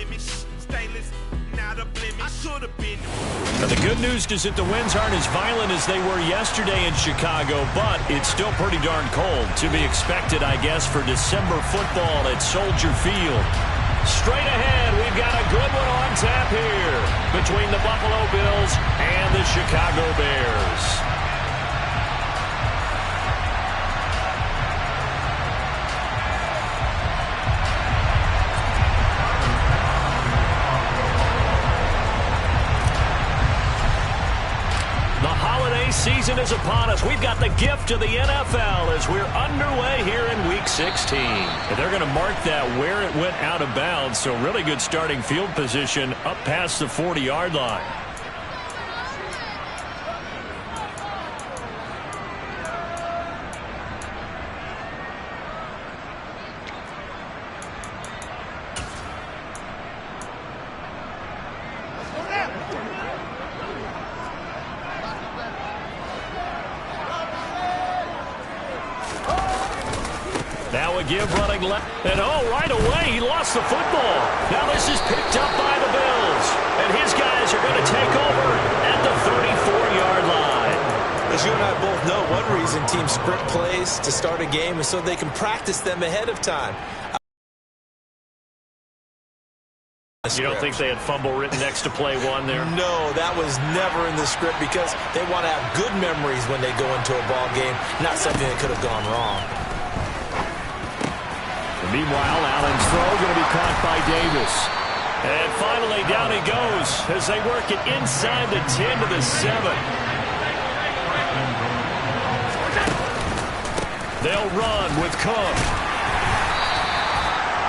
Now, the good news is that the winds aren't as violent as they were yesterday in Chicago, but it's still pretty darn cold. To be expected, I guess, for December football at Soldier Field. Straight ahead, we've got a good one on tap here between the Buffalo Bills and the Chicago Bears. Season is upon us. We've got the gift of the NFL as we're underway here in Week 16. And they're going to mark that where it went out of bounds, so really good starting field position up past the 40-yard line. Now a give running left. And right away he lost the football. Now this is picked up by the Bills. And his guys are going to take over at the 34-yard line. As you and I both know, one reason teams script plays to start a game is so they can practice them ahead of time. You don't think they had fumble written next to play one there? No, that was never in the script because they want to have good memories when they go into a ball game, not something that could have gone wrong. Meanwhile, Allen's throw going to be caught by Davis. And finally, down he goes as they work it inside the 10 to the 7. They'll run with Cook.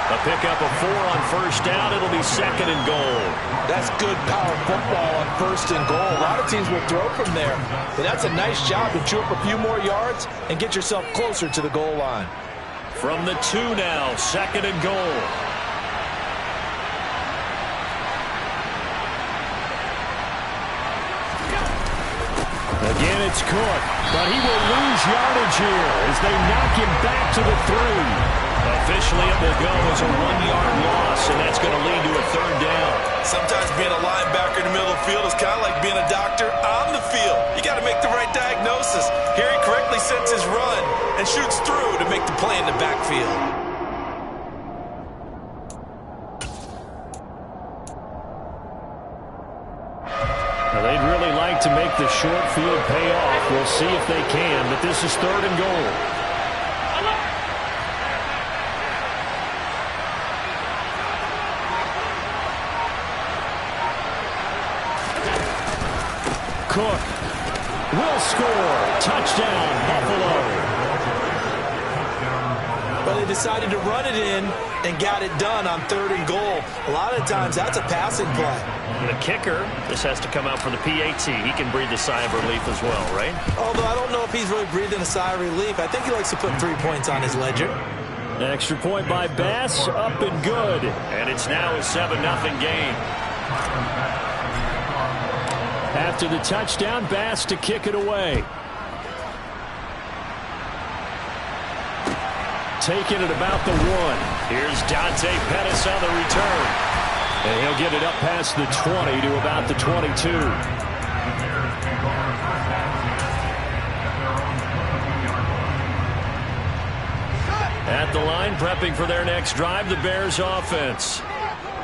A pickup of 4 on first down. It'll be 2nd and goal. That's good power football on 1st and goal. A lot of teams will throw from there. But that's a nice job to chew up a few more yards and get yourself closer to the goal line. From the 2 now, 2nd and goal. Again, it's Cook, but he will lose yardage here as they knock him back to the 3. Officially, it will go as a 1-yard loss, and that's going to lead to a 3rd down. Sometimes being a linebacker in the middle of the field is kind of like being a doctor on the field. You got to make the right diagnosis. Here he correctly sets his run and shoots through to make the play in the backfield. Now, they'd really like to make the short field pay off. We'll see if they can, but this is 3rd and goal. Cook will score. Touchdown, Buffalo. But they decided to run it in and got it done on 3rd and goal. A lot of times that's a passing play. The kicker, this has to come out for the PAT. He can breathe a sigh of relief as well, right? Although I don't know if he's really breathing a sigh of relief. I think he likes to put 3 points on his ledger. An extra point by Bass, up and good. And it's now a 7-0 game. After the touchdown, Bass to kick it away. Taking it about the 1. Here's Dante Pettis on the return. And he'll get it up past the 20 to about the 22. At the line, prepping for their next drive, the Bears offense.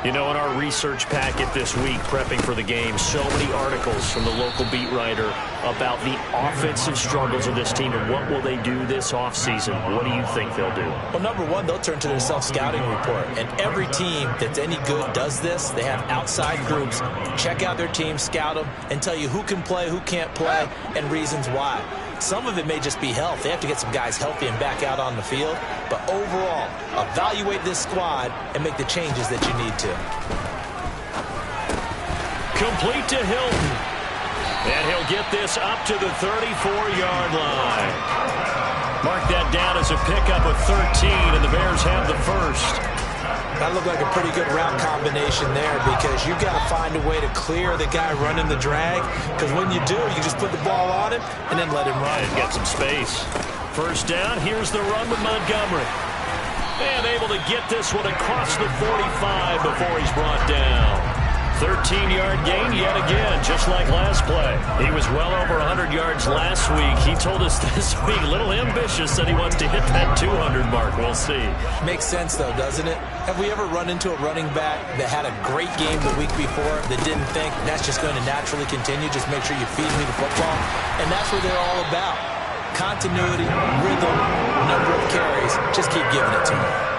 You know, in our research packet this week, prepping for the game, so many articles from the local beat writer about the offensive struggles of this team and what will they do this offseason. What do you think they'll do? Well, number one, they'll turn to their self-scouting report. And every team that's any good does this. They have outside groups. Check out their team, scout them, and tell you who can play, who can't play, and reasons why. Some of it may just be health. They have to get some guys healthy and back out on the field. But overall, evaluate this squad and make the changes that you need to. Complete to Hilton. And he'll get this up to the 34-yard line. Mark that down as a pickup of 13, and the Bears have the first. That looked like a pretty good route combination there because you've got to find a way to clear the guy running the drag, because when you do, you just put the ball on him and then let him run. And get some space. First down, here's the run with Montgomery. And able to get this one across the 45 before he's brought down. 13-yard gain yet again, just like last play. He was well over 100 yards last week. He told us this week, a little ambitious, that he wants to hit that 200 mark. We'll see. Makes sense, though, doesn't it? Have we ever run into a running back that had a great game the week before that didn't think that's just going to naturally continue? Just make sure you feed me the football. And that's what they're all about. Continuity, rhythm, number of carries. Just keep giving it to them.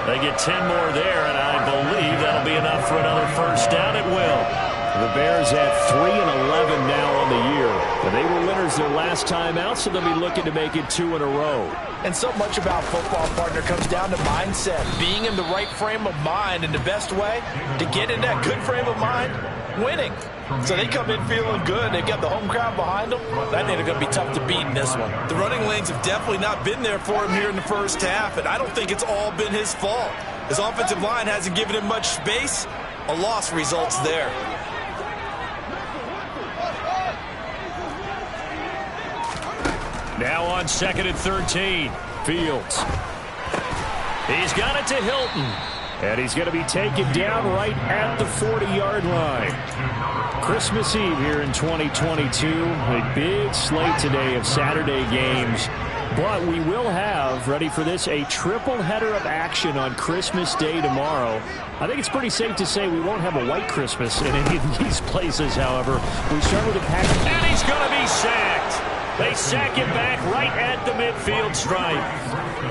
They get 10 more there, and I believe that'll be enough for another first down. It will. The Bears at 3-11 now on the year. And they were winners their last time out, so they'll be looking to make it 2 in a row. And so much about football, partner, comes down to mindset. Being in the right frame of mind, and the best way to get in that good frame of mind, winning. So they come in feeling good. They've got the home crowd behind them. I think they're going to be tough to beat in this one. The running lanes have definitely not been there for him here in the first half, and I don't think it's all been his fault. His offensive line hasn't given him much space. A loss results there. Now on 2nd and 13. Fields. He's got it to Hilton. And he's going to be taken down right at the 40-yard line. Christmas Eve here in 2022. A big slate today of Saturday games. But we will have, ready for this, a triple header of action on Christmas Day tomorrow. I think it's pretty safe to say we won't have a white Christmas in any of these places, however. We start with the pack. And he's going to be sacked. They sack him back right at the midfield stripe.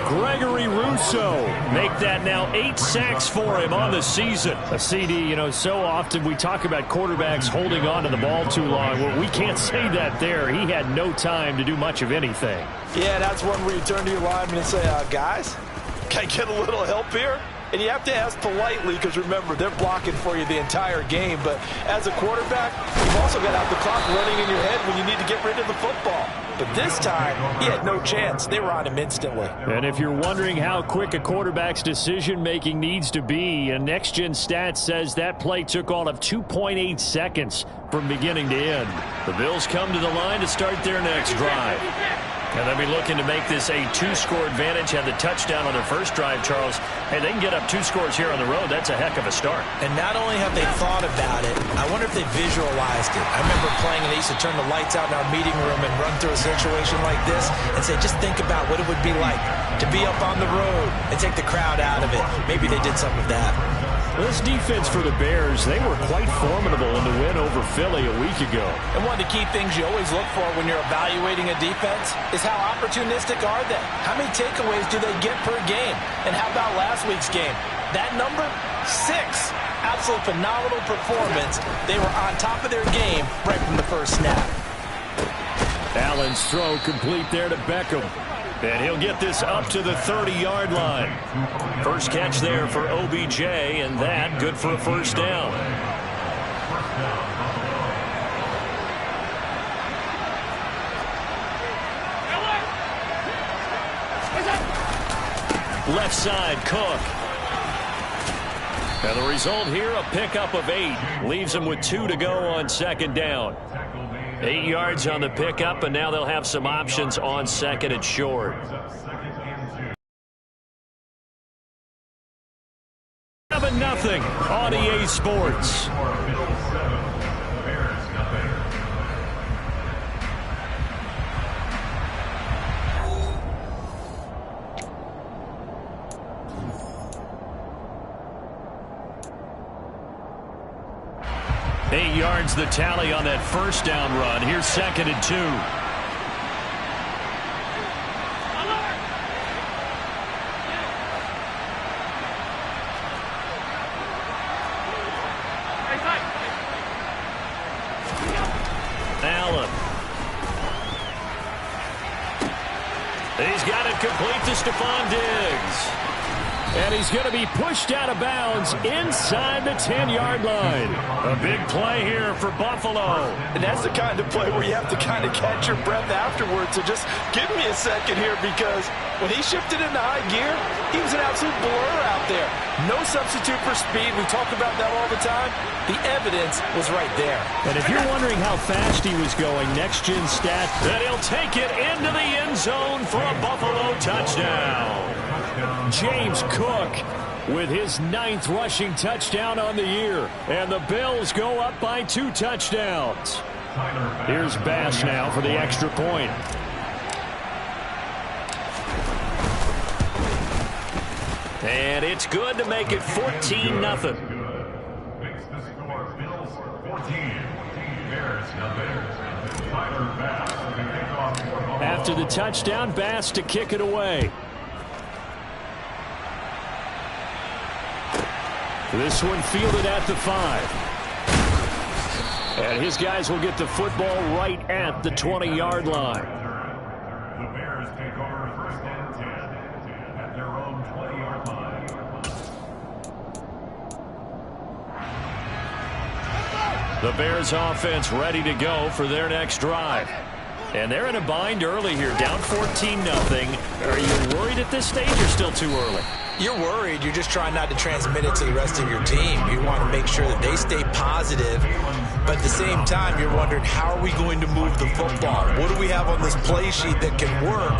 Gregory Rousseau make that now 8 sacks for him on the season. A CD, you know, so often we talk about quarterbacks holding on to the ball too long. Well, we can't say that there. He had no time to do much of anything. Yeah, that's one where you turn to your lineman and say, guys, can I get a little help here? And you have to ask politely because, remember, they're blocking for you the entire game. But as a quarterback, you've also got to have the clock running in your head when you need to get rid of the football. But this time, he had no chance. They were on him instantly. And if you're wondering how quick a quarterback's decision-making needs to be, a next-gen stat says that play took all of 2.8 seconds from beginning to end. The Bills come to the line to start their next drive. And they'll be looking to make this a 2-score advantage. Had the touchdown on their first drive, Charles. Hey, they can get up 2 scores here on the road. That's a heck of a start. And not only have they thought about it, I wonder if they visualized it. I remember playing, and they used to turn the lights out in our meeting room and run through a situation like this and say, just think about what it would be like to be up on the road and take the crowd out of it. Maybe they did some of that. Well, this defense for the Bears, they were quite formidable in the win over Philly a week ago. And one of the key things you always look for when you're evaluating a defense is how opportunistic are they? How many takeaways do they get per game? And how about last week's game? That number, 6. Absolute phenomenal performance. They were on top of their game right from the first snap. Allen's throw complete there to Beckham. And he'll get this up to the 30-yard line. First catch there for OBJ, and that good for a first down. Left side, Cook. And the result here, a pickup of 8. Leaves them with 2 to go on second down. 8 yards on the pickup, and now they'll have some options on second and short. 7-0 on EA Sports. Eight yards the tally on that first down run. Here's second and 2. Allen. He's got it complete to Stephon Diggs. And he's going to be pushed out of bounds inside the 10-yard line. A big play here for Buffalo. And that's the kind of play where you have to kind of catch your breath afterwards. So just give me a second here, because when he shifted into high gear, he was an absolute blur out there. No substitute for speed. We talk about that all the time. The evidence was right there. And if you're wondering how fast he was going, next-gen stat, that he'll take it into the end zone for a Buffalo touchdown. James Cook with his 9th rushing touchdown on the year. And the Bills go up by 2 touchdowns. Here's Bass now for the extra point. And it's good to make it 14-0. After the touchdown, Bass to kick it away. This one fielded at the 5. And his guys will get the football right at the 20-yard line. The Bears take over 1st and 10 at their own 20-yard line. The Bears offense ready to go for their next drive. And they're in a bind early here, down 14-0. Are you worried at this stage or still too early? You're worried. You're just trying not to transmit it to the rest of your team. You want to make sure that they stay positive. But at the same time, you're wondering, how are we going to move the football? What do we have on this play sheet that can work?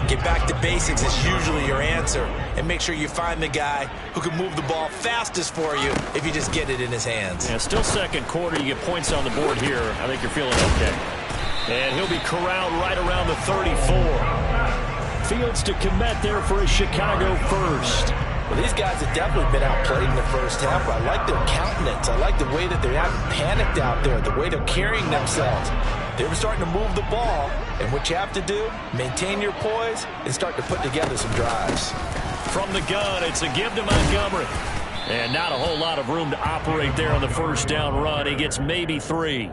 Get back to basics is usually your answer. And make sure you find the guy who can move the ball fastest for you if you just get it in his hands. Yeah, still second quarter. You get points on the board here. I think you're feeling okay. And he'll be corralled right around the 34. Fields to commit there for a Chicago first. Well, these guys have definitely been outplayed in the first half. I like their countenance. I like the way that they haven't panicked out there, the way they're carrying themselves. They're starting to move the ball, and what you have to do, maintain your poise and start to put together some drives. From the gun, it's a give to Montgomery. And not a whole lot of room to operate there on the first down run. He gets maybe 3.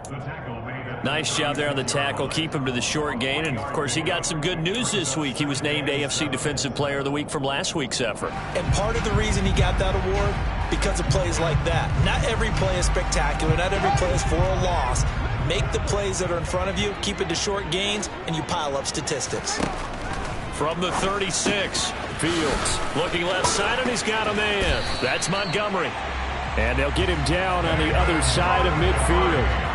Nice job there on the tackle. Keep him to the short gain. And, of course, he got some good news this week. He was named AFC Defensive Player of the Week from last week's effort. And part of the reason he got that award, because of plays like that. Not every play is spectacular. Not every play is for a loss. Make the plays that are in front of you, keep it to short gains, and you pile up statistics. From the 36, Fields looking left side, and he's got a man. That's Montgomery. And they'll get him down on the other side of midfield.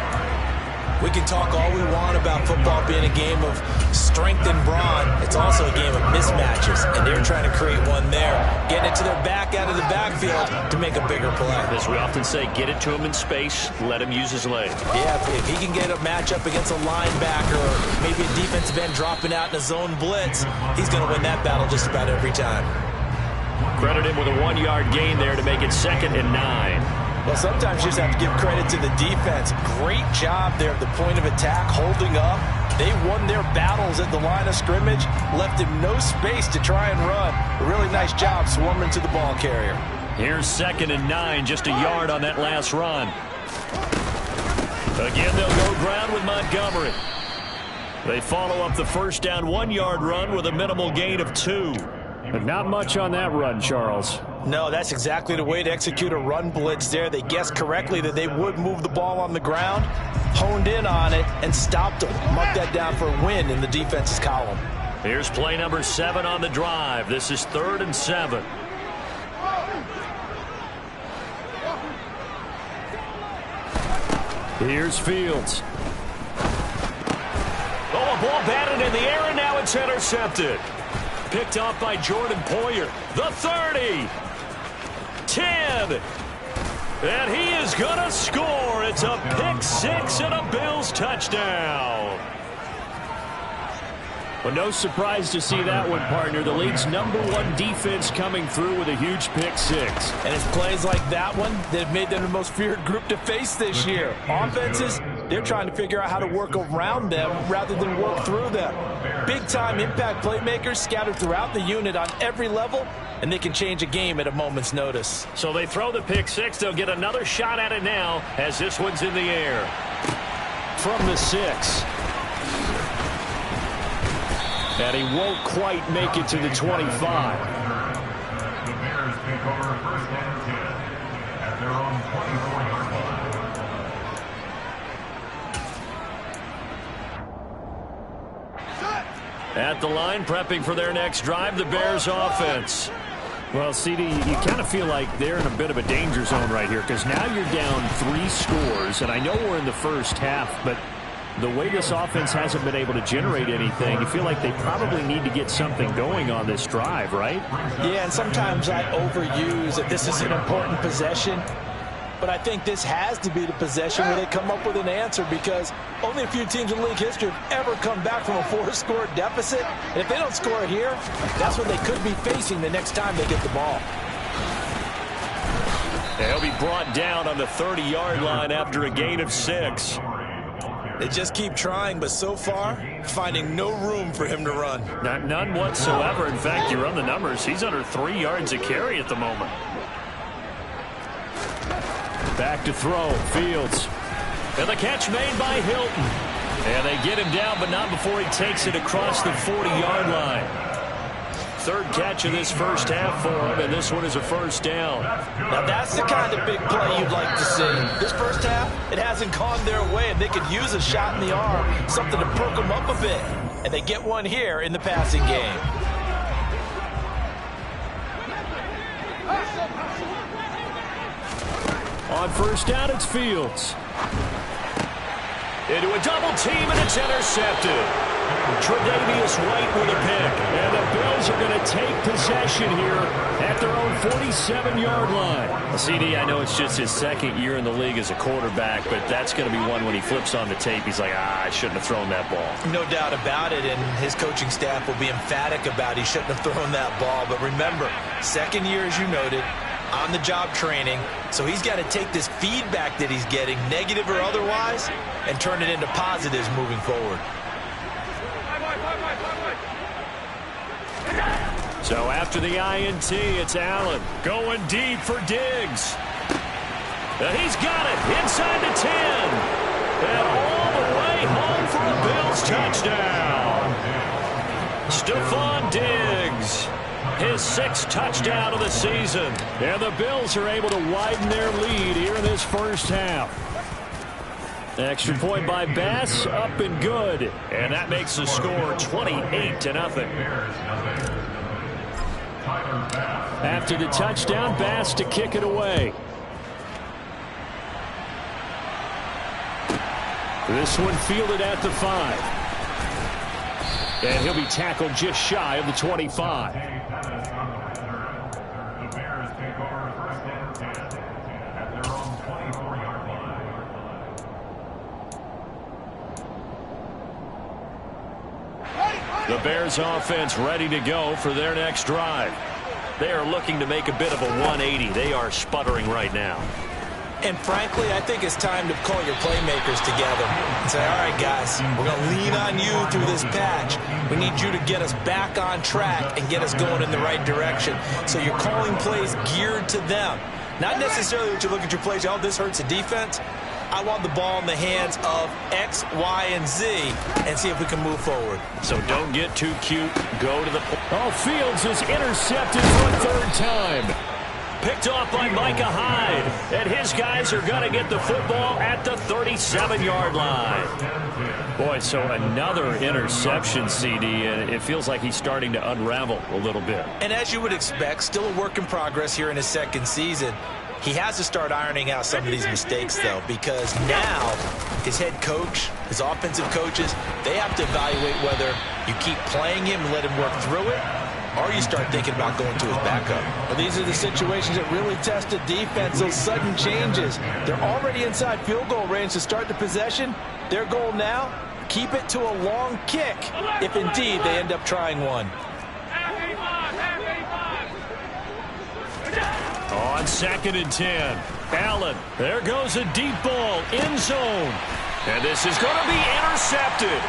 We can talk all we want about football being a game of strength and brawn. It's also a game of mismatches, and they're trying to create one there. Getting it to their back out of the backfield to make a bigger play. As we often say, get it to him in space, let him use his legs. Yeah, if he can get a matchup against a linebacker or maybe a defensive end dropping out in a zone blitz, he's going to win that battle just about every time. Credit him with a 1-yard gain there to make it 2nd and 9. Well, sometimes you just have to give credit to the defense. Great job there at the point of attack, holding up. They won their battles at the line of scrimmage, left him no space to try and run. A really nice job swarming to the ball carrier. Here's 2nd and 9, just a yard on that last run. Again, they'll go ground with Montgomery. They follow up the first down 1-yard run with a minimal gain of 2. But not much on that run, Charles. No, that's exactly the way to execute a run blitz there. They guessed correctly that they would move the ball on the ground, honed in on it, and stopped them. Mark that down for a win in the defense's column. Here's play number 7 on the drive. This is 3rd and 7. Here's Fields. Oh, a ball batted in the air, and now it's intercepted. Picked off by Jordan Poyer. The 30. 10. And he is going to score. It's a pick 6 and a Bills touchdown. Well, no surprise to see that one, partner. The league's #1 defense coming through with a huge pick 6. And it's plays like that one that have made them the most feared group to face this year. Offenses, they're trying to figure out how to work around them rather than work through them. Big-time impact playmakers scattered throughout the unit on every level, and they can change a game at a moment's notice. So they throw the pick 6. They'll get another shot at it now as this one's in the air. From the 6. And he won't quite make it to the 25. The Bears take over 1st and 10 at their own 24-yard line. At the line, prepping for their next drive, the Bears offense. Well, CD, you kind of feel like they're in a bit of a danger zone right here because now you're down 3 scores, and I know we're in the first half, but the way this offense hasn't been able to generate anything, you feel like they probably need to get something going on this drive, right? Yeah, and sometimes I overuse that this is an important possession. But I think this has to be the possession where they come up with an answer, because only a few teams in league history have ever come back from a 4-score deficit. And if they don't score here, that's what they could be facing the next time they get the ball. He'll be brought down on the 30-yard line after a gain of 6. They just keep trying, but so far, finding no room for him to run. None whatsoever. In fact, you run the numbers, he's under 3 yards a carry at the moment. Back to throw, Fields. And the catch made by Hilton. And they get him down, but not before he takes it across the 40-yard line. Third catch of this first half for him, and this one is a first down. Now that's the kind of big play you'd like to see. This first half, it hasn't gone their way, and they could use a shot in the arm, something to perk them up a bit. And they get one here in the passing game. On first down, it's Fields. Into a double team, and it's intercepted. Tre'Davious White with a pick. And the Bills are going to take possession here at their own 47-yard line. CD, I know it's just his second year in the league as a quarterback, but that's going to be one when he flips on the tape. He's like, I shouldn't have thrown that ball. No doubt about it, and his coaching staff will be emphatic about he shouldn't have thrown that ball. But remember, second year, as you noted, on-the-job training, so he's got to take this feedback that he's getting, negative or otherwise, and turn it into positives moving forward. So after the INT, it's Allen going deep for Diggs. And he's got it inside the 10. And all the way home for a Bills touchdown. Stephon Diggs. His 6th touchdown of the season. And the Bills are able to widen their lead here in this first half. Extra point by Bass, up and good. And that makes the score 28-0. After the touchdown, Bass to kick it away. This one fielded at the 5. And he'll be tackled just shy of the 25. The Bears take over first and 10 at their own 24-yard line. The Bears offense ready to go for their next drive. They are looking to make a bit of a 180. They are sputtering right now. And frankly, I think it's time to call your playmakers together and say, all right, guys, we're going to lean on you through this patch. We need you to get us back on track and get us going in the right direction. So you're calling plays geared to them. Not necessarily that you look at your plays, oh, this hurts the defense. I want the ball in the hands of X, Y, and Z and see if we can move forward. So don't get too cute. Go to the point. Oh, Fields is intercepted for a third time. Picked off by Micah Hyde. And his guys are going to get the football at the 37-yard line. Boy, so another interception, CD, and it feels like he's starting to unravel a little bit. And as you would expect, still a work in progress here in his second season. He has to start ironing out some of these mistakes, though, because now his head coach, his offensive coaches, they have to evaluate whether you keep playing him and let him work through it, or you start thinking about going to his backup. Well, these are the situations that really test the defense, those sudden changes. They're already inside field goal range to start the possession. Their goal now, keep it to a long kick, if indeed they end up trying one. On 2nd and 10, Allen. There goes a deep ball, end zone. And this is going to be intercepted.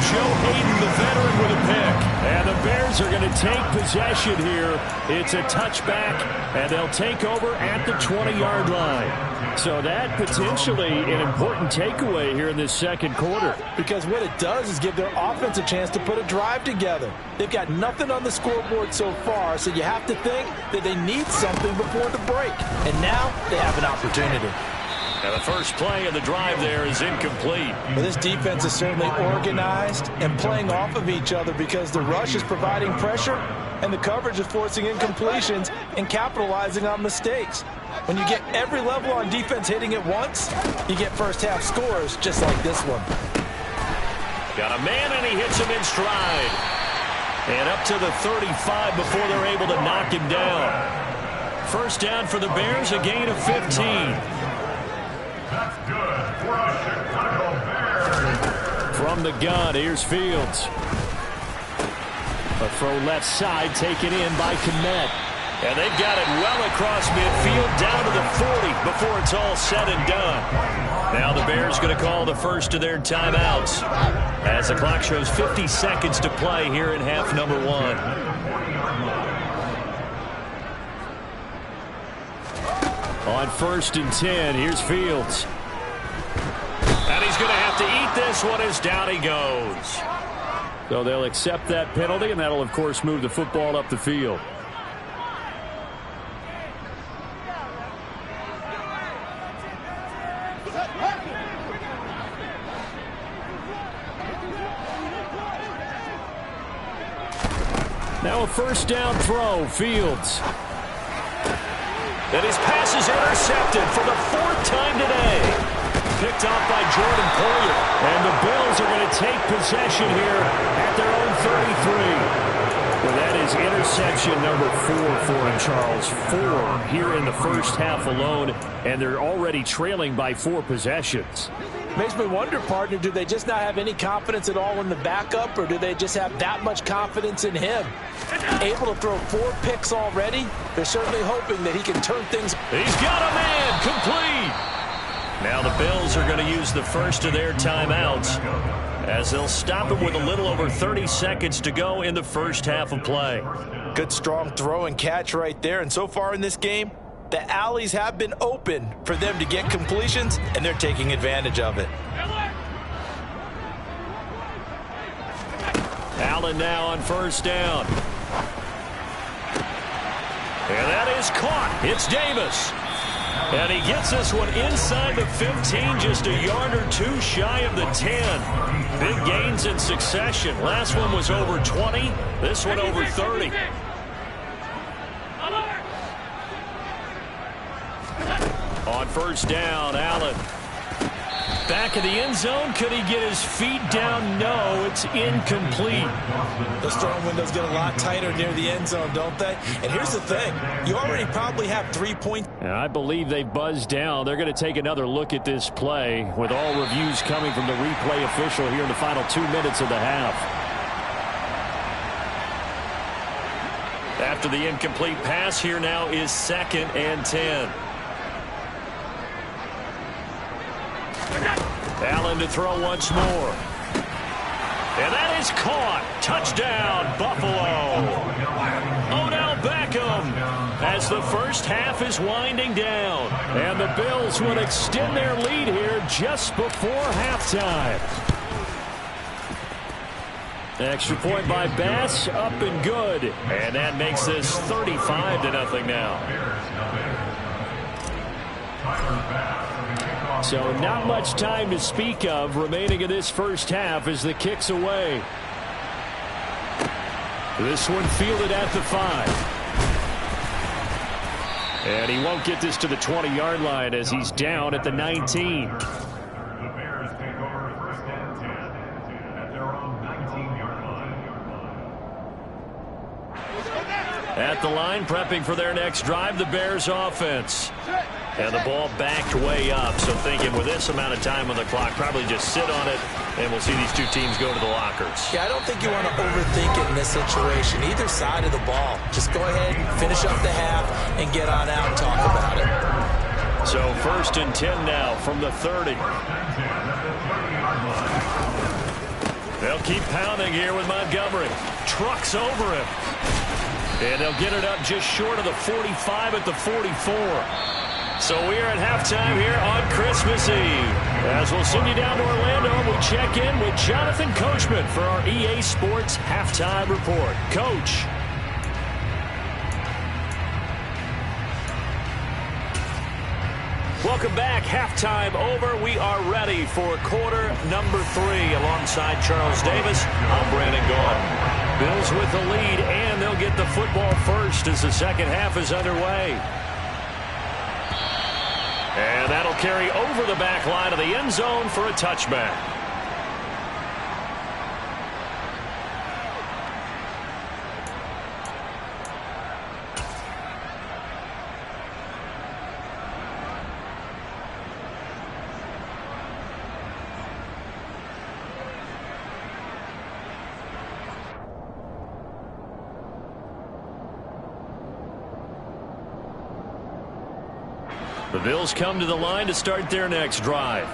Joe Hayden, the veteran, with a pick. And the Bears are going to take possession here. It's a touchback, and they'll take over at the 20-yard line. So that potentially an important takeaway here in this second quarter. Because what it does is give their offense a chance to put a drive together. They've got nothing on the scoreboard so far, so you have to think that they need something before the break. And now they have an opportunity. And the first play of the drive there is incomplete. Well, this defense is certainly organized and playing off of each other because the rush is providing pressure and the coverage is forcing incompletions and capitalizing on mistakes. When you get every level on defense hitting at once, you get first half scores just like this one. Got a man, and he hits him in stride. And up to the 35 before they're able to knock him down. First down for the Bears, a gain of 15. That's good for the Chicago Bears. From the gun, here's Fields. A throw left side taken in by Kmet. And they've got it well across midfield down to the 40 before it's all said and done. Now the Bears going to call the first of their timeouts as the clock shows 50 seconds to play here in half number 1. On 1st and 10, here's Fields. And he's going to have to eat this one as down he goes. So they'll accept that penalty, and that'll, of course, move the football up the field. Now a first down throw, Fields. And his pass is intercepted for the 4th time today. Picked off by Jordan Poyer. And the Bills are going to take possession here at their own 33. Well, that is interception number 4 for him, Charles. 4 here in the first half alone, and they're already trailing by 4 possessions. Makes me wonder, partner, do they just not have any confidence at all in the backup, or do they just have that much confidence in him? Able to throw 4 picks already? They're certainly hoping that he can turn things. He's got a man, complete. Now the Bills are going to use the first of their timeouts as they'll stop him with a little over 30 seconds to go in the first half of play. Good strong throw and catch right there, and so far in this game, the alleys have been open for them to get completions, and they're taking advantage of it. Allen now on first down. And that is caught. It's Davis. And he gets this one inside the 15, just a yard or 2 shy of the 10. Big gains in succession. Last one was over 20. This one over 30. On first down, Allen. Back of the end zone. Could he get his feet down? No, it's incomplete. Those throwing windows get a lot tighter near the end zone, don't they? And here's the thing. You already probably have 3 points. And I believe they buzzed down. They're going to take another look at this play with all reviews coming from the replay official here in the final 2 minutes of the half. After the incomplete pass, here now is 2nd and 10. Allen to throw once more. And that is caught. Touchdown, Buffalo. Odell Beckham as the first half is winding down. And the Bills will extend their lead here just before halftime. Extra point by Bass, up and good. And that makes this 35-0 now. So not much time to speak of remaining in this first half as the kick's away. This one fielded at the 5. And he won't get this to the 20-yard line as he's down at the 19. The Bears take over 1st and 10 at their own 19-yard line. At the line, prepping for their next drive, the Bears offense. And the ball backed way up, so thinking with this amount of time on the clock, probably just sit on it, and we'll see these 2 teams go to the lockers. Yeah, I don't think you want to overthink it in this situation. Either side of the ball. Just go ahead, finish up the half, and get on out and talk about it. So 1st and 10 now from the 30. They'll keep pounding here with Montgomery. Trucks over him. And they'll get it up just short of the 45 at the 44. So we're at halftime here on Christmas Eve. As we'll send you down to Orlando, and we check in with Jonathan Coachman for our EA Sports Halftime Report. Coach. Welcome back. Halftime over. We are ready for quarter number 3. Alongside Charles Davis, I'm Brandon Gaudin. Bills with the lead, and they'll get the football first as the second half is underway. And that'll carry over the back line of the end zone for a touchback. The Bills come to the line to start their next drive.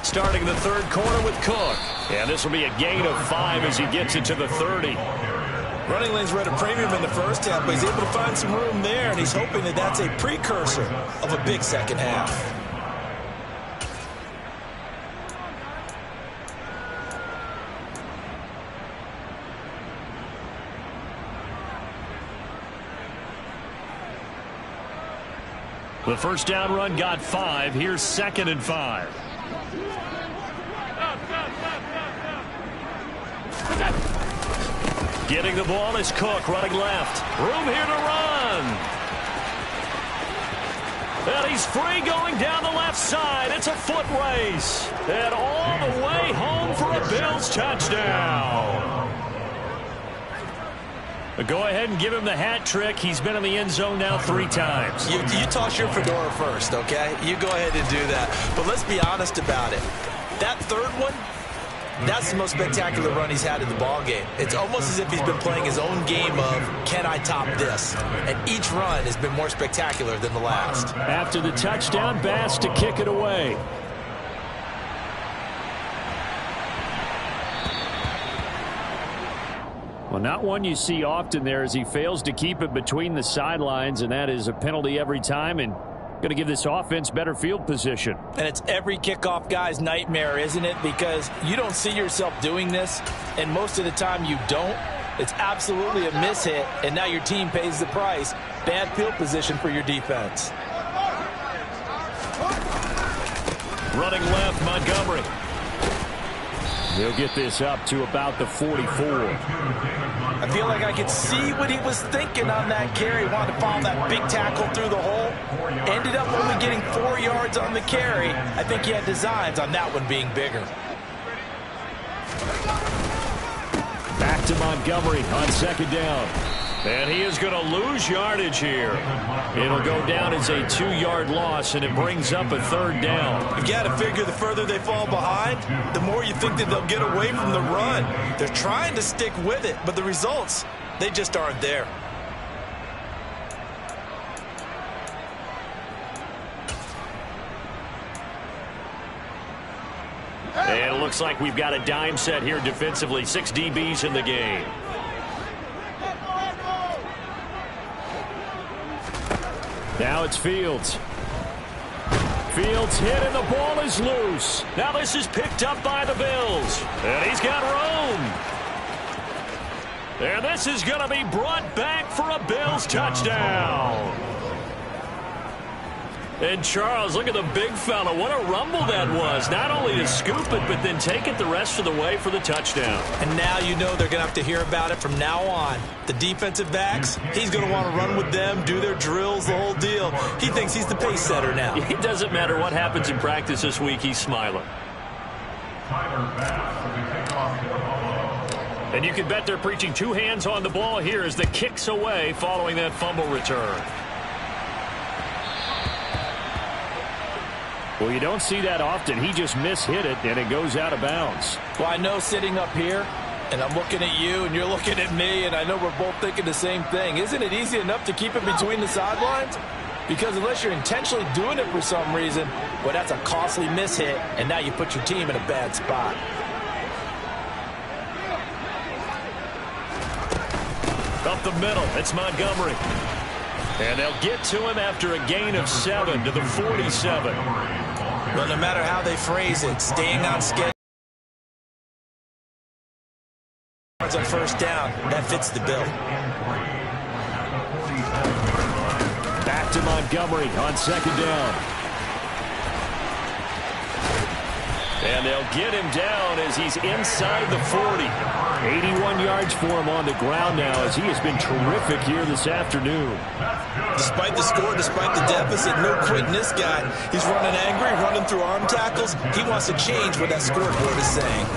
Starting the third quarter with Cook. And this will be a gain of 5 as he gets it to the 30. Running lanes were at a premium in the first half, but he's able to find some room there, and he's hoping that that's a precursor of a big second half. The first down run got 5. Here's 2nd and 5. Getting the ball is Cook, running left. Room here to run. And he's free going down the left side. It's a foot race. And all the way home for a Bills touchdown. Go ahead and give him the hat trick. He's been in the end zone now 3 times. You toss your fedora first, okay? You go ahead and do that. But let's be honest about it. That third one, that's the most spectacular run he's had in the ballgame. It's almost as if he's been playing his own game of, can I top this? And each run has been more spectacular than the last. After the touchdown, Bass to kick it away. Well, not one you see often there as he fails to keep it between the sidelines, and that is a penalty every time, and going to give this offense better field position. And it's every kickoff guy's nightmare, isn't it? Because you don't see yourself doing this, and most of the time you don't. It's absolutely a mishit, and now your team pays the price. Bad field position for your defense. Running left, Montgomery. They'll get this up to about the 44. I feel like I could see what he was thinking on that carry. Wanted to follow that big tackle through the hole. Ended up only getting 4 yards on the carry. I think he had designs on that one being bigger. Back to Montgomery on 2nd down. And he is going to lose yardage here. It'll go down as a 2-yard loss, and it brings up a 3rd down. You've got to figure the further they fall behind, the more you think that they'll get away from the run. They're trying to stick with it, but the results, they just aren't there. And it looks like we've got a dime set here defensively. 6 DBs in the game. Now it's Fields. Fields hit and the ball is loose. Now this is picked up by the Bills. And he's got room. And this is going to be brought back for a Bills touchdown. And Charles, look at the big fella. What a rumble that was. Not only to scoop it, but then take it the rest of the way for the touchdown. And now you know they're going to have to hear about it from now on. The defensive backs, he's going to want to run with them, do their drills, the whole deal. He thinks he's the pace setter now. It doesn't matter what happens in practice this week. He's smiling. And you can bet they're preaching 2 hands on the ball here as the kick's away following that fumble return. Well, you don't see that often. He just mishit it, and it goes out of bounds. Well, I know sitting up here, and I'm looking at you, and you're looking at me, and I know we're both thinking the same thing. Isn't it easy enough to keep it between the sidelines? Because unless you're intentionally doing it for some reason, well, that's a costly mishit, and now you put your team in a bad spot. Up the middle, it's Montgomery. And they'll get to him after a gain of 7 to the 47. Well, no matter how they phrase it, staying on schedule on 1st down, that fits the bill. Back to Montgomery on 2nd down. And they'll get him down as he's inside the 40. 81 yards for him on the ground now as he has been terrific here this afternoon. Despite the score, despite the deficit, no quitting this guy. He's running angry, running through arm tackles. He wants to change what that scoreboard is saying.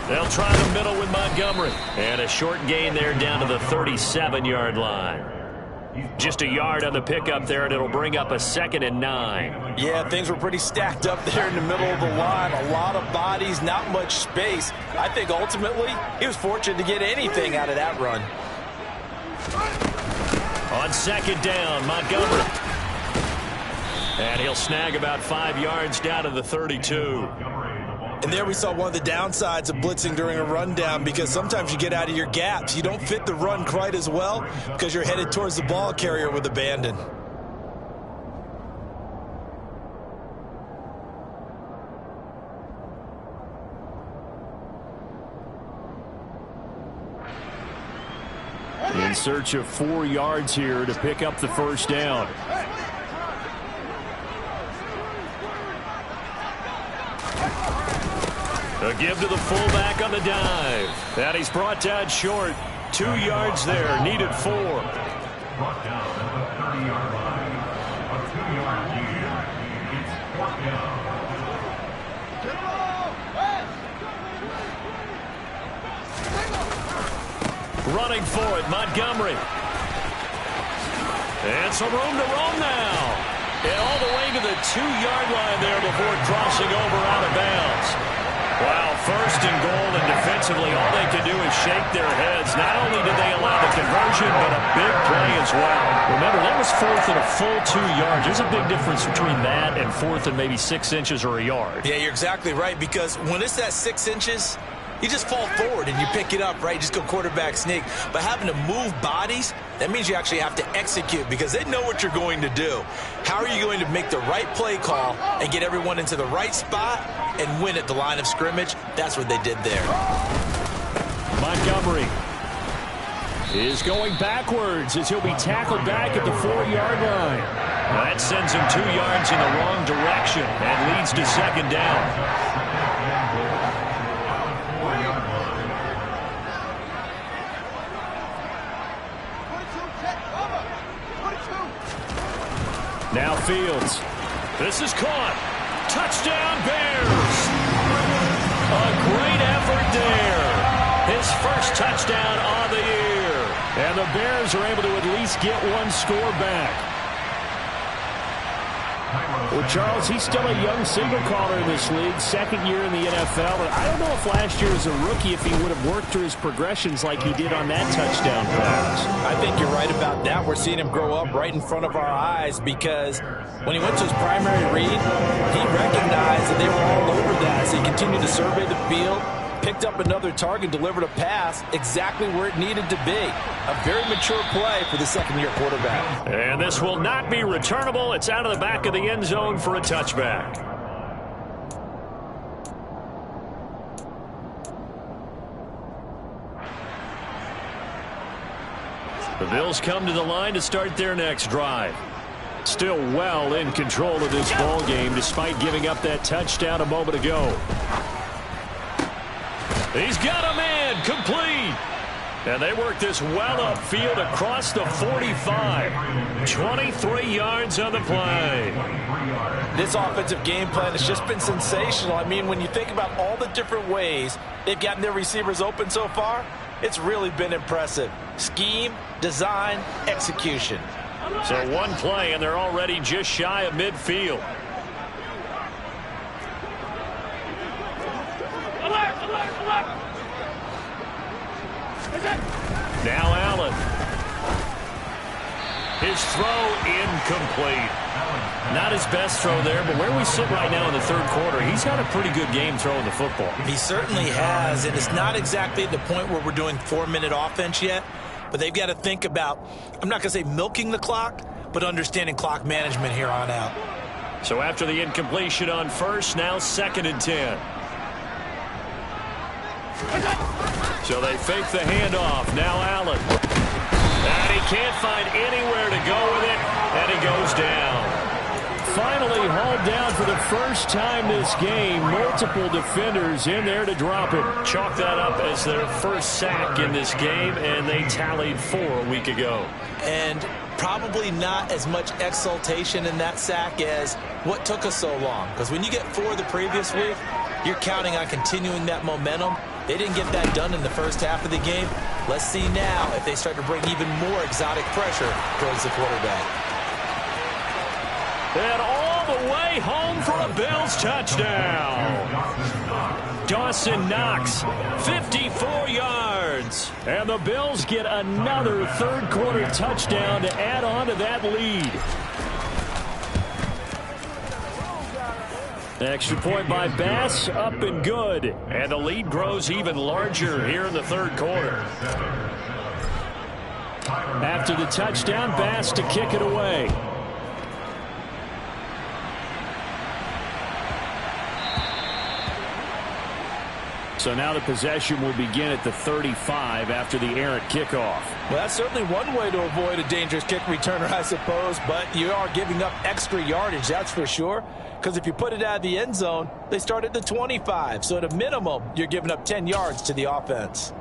They'll try the middle with Montgomery. And a short gain there down to the 37-yard line. Just a yard on the pickup there, and it'll bring up a 2nd and 9. Yeah, things were pretty stacked up there in the middle of the line. A lot of bodies, not much space. I think ultimately he was fortunate to get anything out of that run. On 2nd down, Montgomery. And he'll snag about 5 yards down to the 32. And there we saw one of the downsides of blitzing during a rundown, because sometimes you get out of your gaps. You don't fit the run quite as well because you're headed towards the ball carrier with abandon. In search of 4 yards here to pick up the 1st down. A give to the fullback on the dive. And he's brought down short. 2 yards there. Needed 4. Brought down at the 30-yard line. A 2-yard lead. It's 4th down. Running for it, Montgomery. And some room to roam now. And all the way to the 2-yard line there before crossing over out of bounds. Wow, 1st and goal, and defensively all they can do is shake their heads. Not only did they allow the conversion, but a big play as well. Remember, that was 4th and a full 2 yards. There's a big difference between that and 4th and maybe 6 inches or a yard. Yeah, you're exactly right, because when it's that 6 inches, you just fall forward and you pick it up, right? Just go quarterback sneak. But having to move bodies, that means you actually have to execute, because they know what you're going to do. How are you going to make the right play call and get everyone into the right spot and win at the line of scrimmage? That's what they did there. Montgomery is going backwards as he'll be tackled back at the 4-yard line. That sends him 2 yards in the wrong direction and leads to 2nd down. Now Fields. This is caught. Touchdown, Bears. A great effort there. His first touchdown on the year. And the Bears are able to at least get 1 score back. Well, Charles, he's still a young signal caller in this league, 2nd year in the NFL. And I don't know if last year as a rookie if he would have worked through his progressions like he did on that touchdown pass. I think you're right about that. We're seeing him grow up right in front of our eyes, because when he went to his primary read, he recognized that they were all over that. So he continued to survey the field, picked up another target, delivered a pass exactly where it needed to be. A very mature play for the 2nd-year quarterback. And this will not be returnable. It's out of the back of the end zone for a touchback. The Bills come to the line to start their next drive. Still well in control of this ball game despite giving up that touchdown a moment ago. He's got a man complete. And they work this well upfield across the 45. 23 yards on the play. This offensive game plan has just been sensational. I mean, when you think about all the different ways they've gotten their receivers open so far, it's really been impressive. Scheme, design, execution. So 1 play, and they're already just shy of midfield. Now Allen. His throw incomplete. Not his best throw there, but where we sit right now in the 3rd quarter, he's had a pretty good game throwing the football. He certainly has, and it's not exactly at the point where we're doing 4-minute offense yet, but they've got to think about, I'm not going to say milking the clock, but understanding clock management here on out. So after the incompletion on 1st, now 2nd and 10. So they fake the handoff. Now Allen. And he can't find anywhere to go with it, and he goes down. Finally hauled down for the first time this game. Multiple defenders in there to drop it. Chalk that up as their first sack in this game, and they tallied 4 a week ago. And probably not as much exultation in that sack as what took us so long. Because when you get 4 the previous week, you're counting on continuing that momentum They didn't get that done in the first half of the game. Let's see now if they start to bring even more exotic pressure towards the quarterback. And all the way home for a Bills touchdown. Dawson Knox, 54 yards. And the Bills get another third-quarter touchdown to add on to that lead. Extra point by Bass, up and good. And the lead grows even larger here in the third quarter. After the touchdown, Bass to kick it away. So now the possession will begin at the 35 after the errant kickoff. Well, that's certainly one way to avoid a dangerous kick returner, I suppose, but you are giving up extra yardage, that's for sure. Because if you put it out of the end zone, they start at the 25. So at a minimum, you're giving up 10 yards to the offense.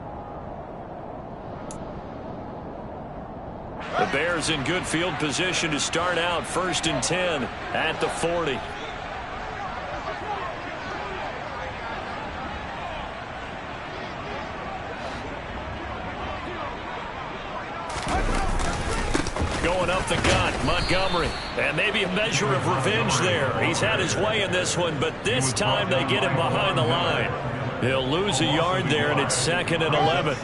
The Bears in good field position to start out 1st and 10 at the 40. Going up the gut, Montgomery. And maybe a measure of revenge there. He's had his way in this one, but this time they get him behind the line. He'll lose a yard there, and it's 2nd and 11.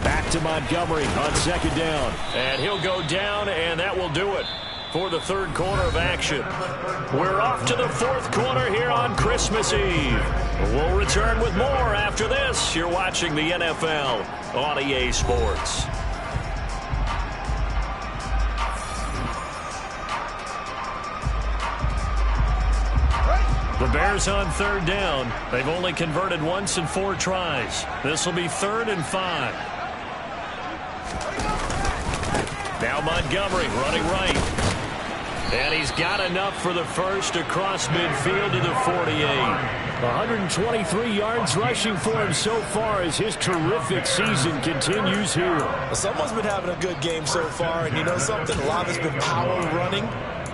Back to Montgomery on 2nd down. And he'll go down, and that will do it for the third quarter of action. We're off to the fourth quarter here on Christmas Eve. We'll return with more after this. You're watching the NFL on EA Sports. The Bears on 3rd down. They've only converted once in 4 tries. This will be 3rd and 5. Now Montgomery running right. And he's got enough for the first across midfield to the 48. 123 yards rushing for him so far as his terrific season continues here. Well, someone's been having a good game so far, and you know something? A lot has been power running.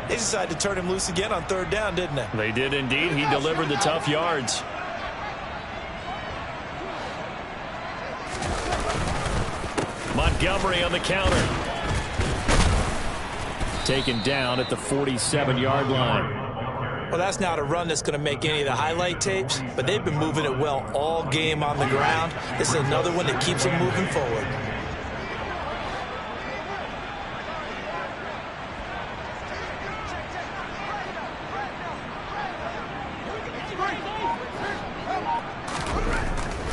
They decided to turn him loose again on 3rd down, didn't they? They did indeed. He delivered the tough yards. Montgomery on the counter. Taken down at the 47-yard line. Well, that's not a run that's going to make any of the highlight tapes, but they've been moving it well all game on the ground. This is another one that keeps them moving forward.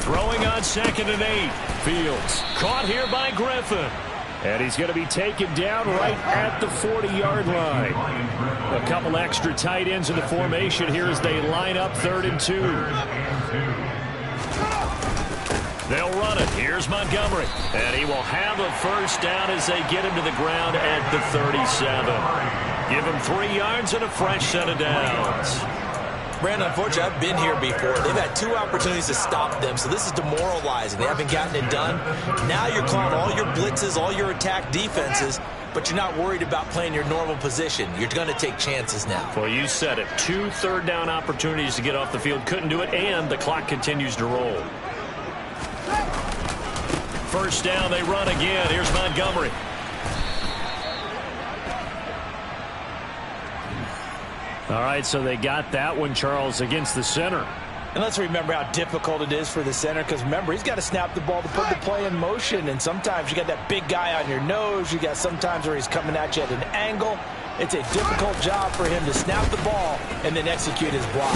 Throwing on 2nd and 8. Fields caught here by Griffin. And he's going to be taken down right at the 40-yard line. A couple extra tight ends in the formation here as they line up 3rd and 2. They'll run it. Here's Montgomery. And he will have a first down as they get him to the ground at the 37. Give him 3 yards and a fresh set of downs. Brandon, unfortunately, I've been here before. They've had 2 opportunities to stop them, so this is demoralizing. They haven't gotten it done. Now you're calling all your blitzes, all your attack defenses, but you're not worried about playing your normal position. You're going to take chances now. Well, you said it. 2 third-down opportunities to get off the field. Couldn't do it, and the clock continues to roll. First down, they run again. Here's Montgomery. All right, so they got that one, Charles, against the center. And let's remember how difficult it is for the center, because remember, he's got to snap the ball to put the play in motion, and sometimes you got that big guy on your nose. You got sometimes where he's coming at you at an angle. It's a difficult job for him to snap the ball and then execute his block.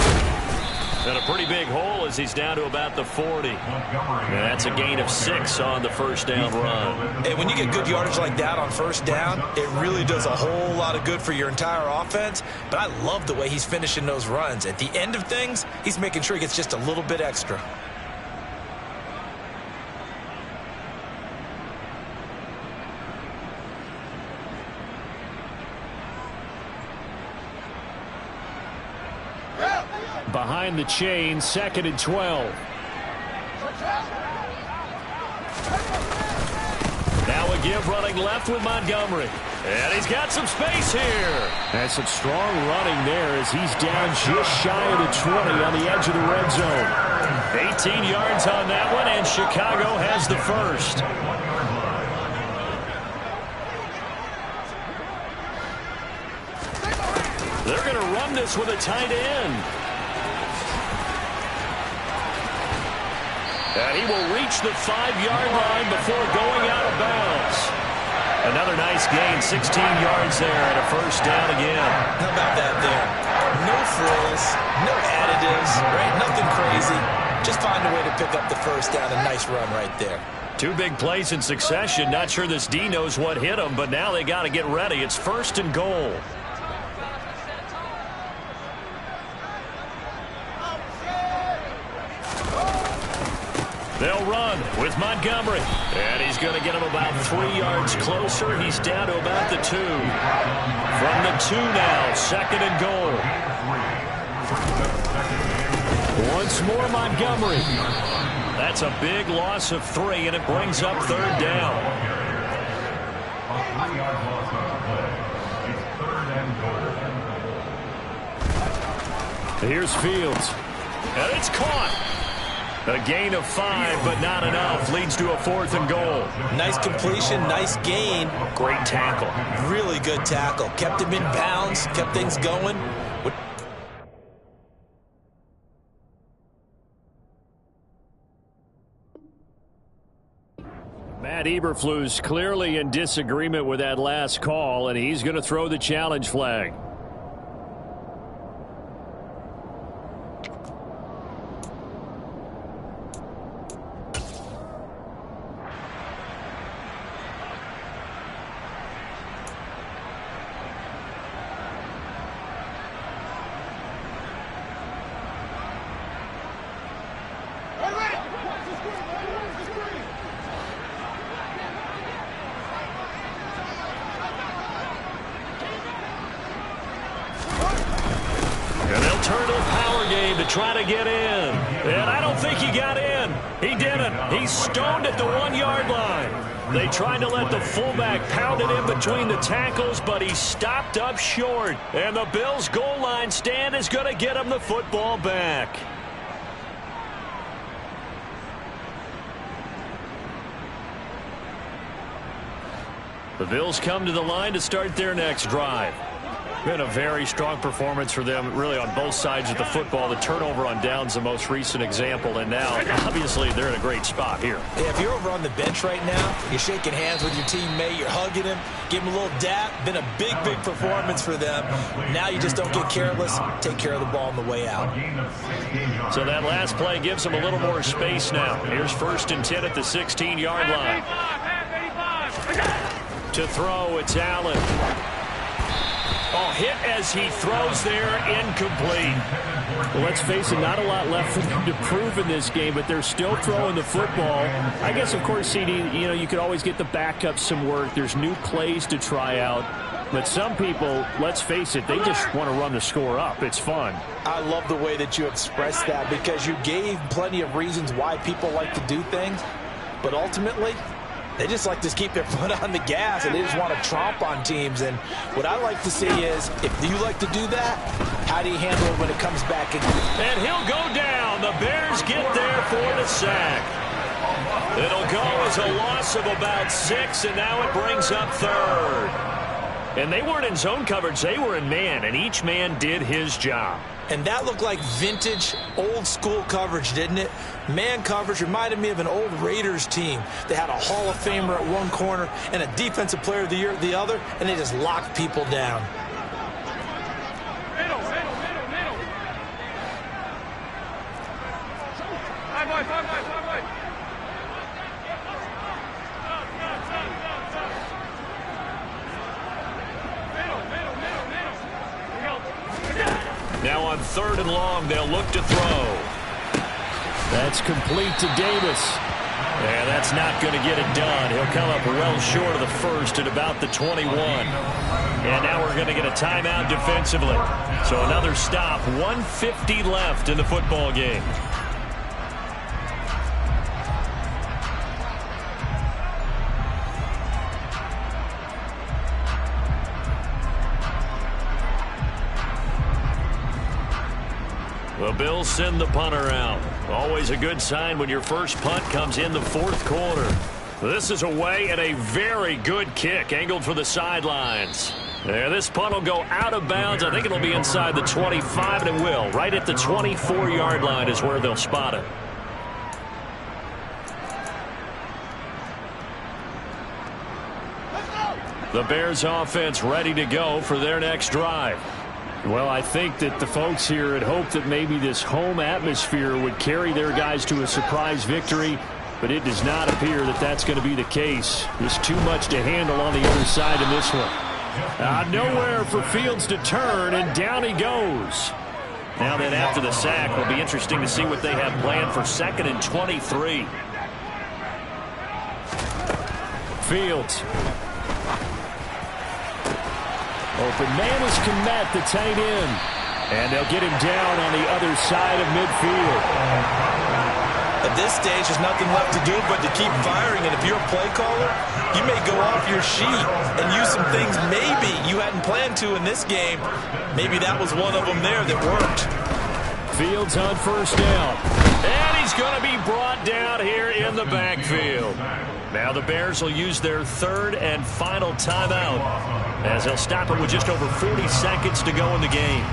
And a pretty big hole as he's down to about the 40. And that's a gain of 6 on the first down run. And when you get good yardage like that on first down, it really does a whole lot of good for your entire offense. But I love the way he's finishing those runs. At the end of things, he's making sure he gets just a little bit extra. Behind the chain, 2nd and 12. Now a give running left with Montgomery. And he's got some space here. And some strong running there as he's down just shy of the 20 on the edge of the red zone. 18 yards on that one, and Chicago has the first. They're going to run this with a tight end. And he will reach the 5-yard line before going out of bounds. Another nice gain, 16 yards there, and a first down again. How about that there? No frills, no additives, right? Nothing crazy. Just find a way to pick up the first down. A nice run right there. 2 big plays in succession. Not sure this D knows what hit him, but now they got to get ready. It's first and goal. They'll run with Montgomery. And he's going to get him about 3 yards closer. He's down to about the 2. From the 2 now, second and goal. Once more, Montgomery. That's a big loss of 3, and it brings up third down. A 3-yard loss on the play. It's third and goal. Here's Fields. And it's caught. A gain of 5, but not enough. Leads to a 4th and goal. Nice completion, nice gain. Great tackle. Really good tackle. Kept him in bounds, kept things going. Matt Eberflus clearly in disagreement with that last call, and he's going to throw the challenge flag. Try to get in, and I don't think he got in. He didn't. He's stoned at the 1-yard line. They tried to let the fullback pound it in between the tackles, but he stopped up short. And the Bills' goal line stand is going to get him the football back. The Bills come to the line to start their next drive. Been a very strong performance for them, really, on both sides of the football. The turnover on downs, the most recent example, and now, obviously, they're in a great spot here. Yeah, if you're over on the bench right now, you're shaking hands with your teammate, you're hugging him, give him a little dap. Been a big, big performance for them. Now you just don't get careless. Take care of the ball on the way out. So that last play gives them a little more space now. Here's 1st and 10 at the 16-yard line. To throw, it's Allen. Oh, hit as he throws there, incomplete. Well, let's face it, not a lot left for them to prove in this game, but they're still throwing the football. I guess, of course, CD, you could always get the backup some work. There's new plays to try out. But some people, let's face it, they just want to run the score up. It's fun. I love the way that you expressed that because you gave plenty of reasons why people like to do things, but ultimately, they just like to keep their foot on the gas, and they just want to tromp on teams. And what I like to see is, if you like to do that, how do you handle it when it comes back again? And he'll go down. The Bears get there for the sack. It'll go as a loss of about 6, and now it brings up third. And they weren't in zone coverage. They were in man, and each man did his job. And that looked like vintage, old-school coverage, didn't it? Man coverage reminded me of an old Raiders team. They had a Hall of Famer at one corner and a Defensive Player of the Year at the other, and they just locked people down. Middle. Five. Now on 3rd and long, they'll look to throw. That's complete to Davis. And that's not going to get it done. He'll come up well short of the first at about the 21. And now we're going to get a timeout defensively. So another stop, 1:50 left in the football game. The Bills send the punter out. Always a good sign when your first punt comes in the fourth quarter. This is away and a very good kick angled for the sidelines. This punt will go out of bounds. I think it'll be inside the 25, and it will. Right at the 24-yard line is where they'll spot it. The Bears offense ready to go for their next drive. Well, I think that the folks here had hoped that maybe this home atmosphere would carry their guys to a surprise victory, but it does not appear that that's going to be the case. There's too much to handle on the other side in this one. Nowhere for Fields to turn, and down he goes. Now then, after the sack, it'll be interesting to see what they have planned for 2nd and 23. Fields. Open man is Kmet, the tight end. And they'll get him down on the other side of midfield. At this stage, there's nothing left to do but to keep firing. And if you're a play caller, you may go off your sheet and use some things maybe you hadn't planned to in this game. Maybe that was one of them there that worked. Fields on first down. And he's going to be brought down here in the backfield. Now the Bears will use their 3rd and final timeout, as they'll stop it with just over 40 seconds to go in the game.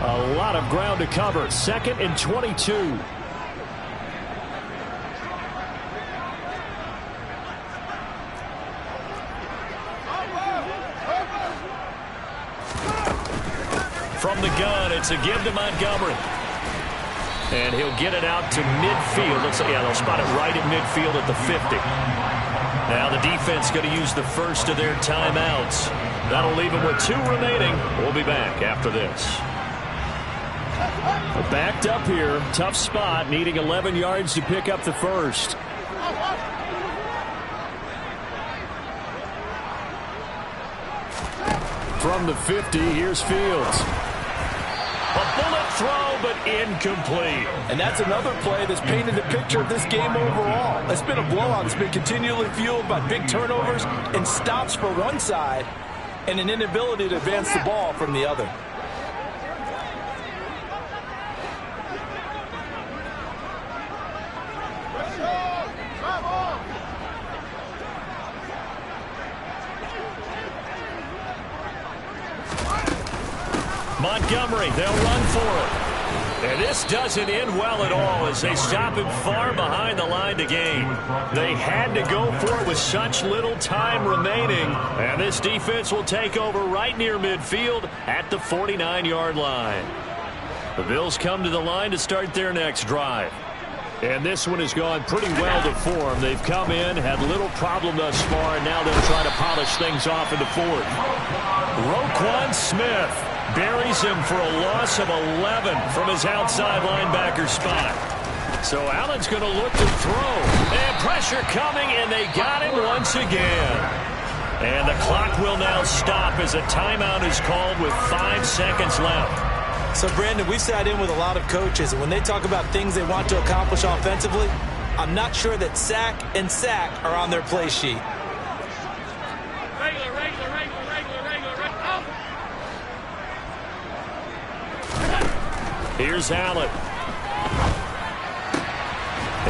A lot of ground to cover. 2nd and 22. From the gun, it's a give to Montgomery. And he'll get it out to midfield. They'll spot it right at midfield at the 50. Now the defense going to use the first of their timeouts. That'll leave them with 2 remaining. We'll be back after this. Backed up here. Tough spot. Needing 11 yards to pick up the first. From the 50, here's Fields. A bullet throw, but incomplete. And that's another play that's painted the picture of this game overall. It's been a blowout. It's been continually fueled by big turnovers and stops for one side and an inability to advance the ball from the other. Montgomery, they'll run for it. And this doesn't end well at all as they stop him far behind the line to gain. They had to go for it with such little time remaining. And this defense will take over right near midfield at the 49-yard line. The Bills come to the line to start their next drive. And this one has gone pretty well to form. They've come in, had little problem thus far, and now they'll try to polish things off in the 4th. Roquan Smith buries him for a loss of 11 from his outside linebacker spot. So Allen's going to look to throw. And pressure coming, and they got him once again. And the clock will now stop as a timeout is called with 5 seconds left. So, Brandon, we sat in with a lot of coaches, and when they talk about things they want to accomplish offensively, I'm not sure that sack and sack are on their play sheet. Here's Allen.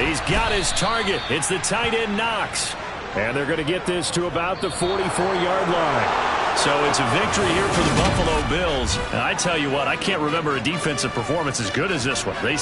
He's got his target. It's the tight end Knox. And they're going to get this to about the 44-yard line. So it's a victory here for the Buffalo Bills. And I tell you what, I can't remember a defensive performance as good as this one. They